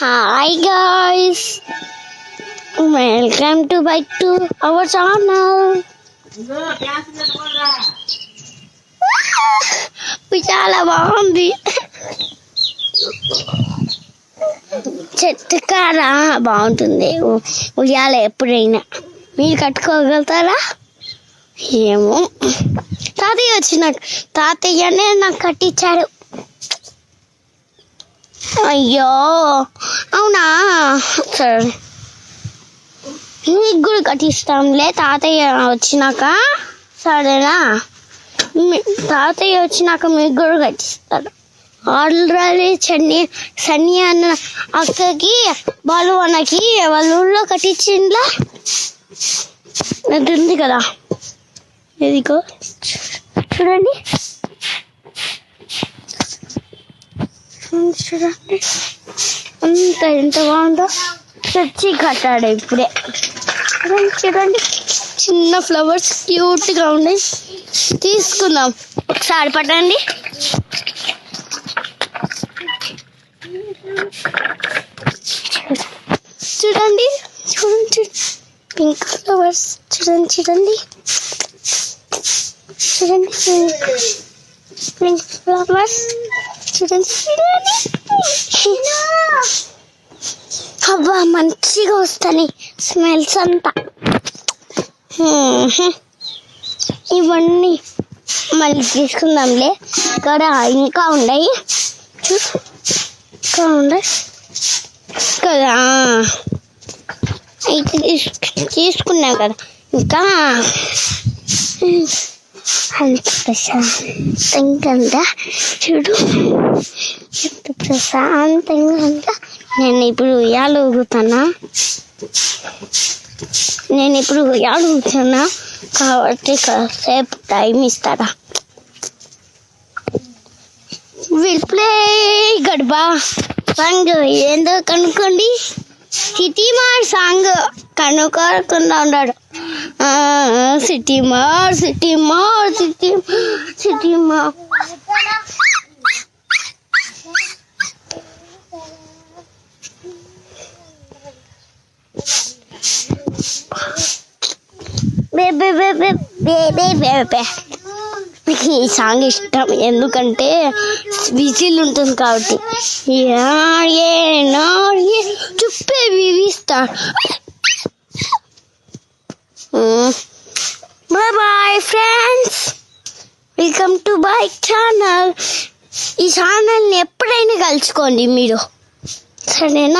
Hi guys, welcome to back to our channel. చాలా బాగుంది చెట్టు కాడ బాగుంటుంది ఉయ్యాల. ఎప్పుడైనా మీరు కట్టుకోగలుగుతారా? ఏమో, తాతయ్యనే నాకు కట్టించాడు. అయ్యో అవునా, సరే మీకు కూడా కట్టిస్తాంలే తాతయ్య వచ్చినాక. సరేనా? తాతయ్య వచ్చినాక మీకు కూడా కట్టిస్తాడు. ఆల్రెడీ సన్నీ అన్న అక్కకి బాలు అన్నకి వాళ్ళ ఊళ్ళో కట్టించిండ్లా. అది ఉంది కదా, ఇదిగో చూడండి చూడండి ఎంత బాగుందో. చర్చి కట్టాడు ఇప్పుడే. చూడండి చిన్న ఫ్లవర్స్ క్యూట్గా ఉన్నాయి. తీసుకుందాం ఒకసారి, పట్టండి. చూడండి చూడండి పింక్ ఫ్లవర్స్. చూడండి పింక్ ఫ్లవర్స్. చూడండి అబ్బా, మంచిగా వస్తాయి స్మెల్స్ అంతా. ఇవన్నీ మళ్ళీ తీసుకుందాంలే. ఇక్కడ ఇంకా ఉన్నాయి కదా, అయితే తీసుకున్నాం కదా. ఇంకా అంత ప్రశాంతంగా ఉందా చూడు, ఎంత ప్రశాంతంగా ఉందా. నేను ఇప్పుడు ఉయ్యాలు ఊగుతున్నా కాబట్టి కాసేపు టైం ఇస్తారా? విల్ ప్లే గడ్బా సాంగ్ ఏందో కనుక్కోండి. సిటీ మార్ సాంగ్ కనుక్కోకుండా ఉన్నాడు. సిటీ మార్ నాకు ఈ సాంగ్ ఇష్టం, ఎందుకంటే విజిల్ ఉంటుంది కాబట్టి. చుప్పే వివిస్తా. Bye friends, welcome to my channel. ఈ ఛానల్ని ఎప్పుడైనా కలుసుకోండి మీరు, సరేనా?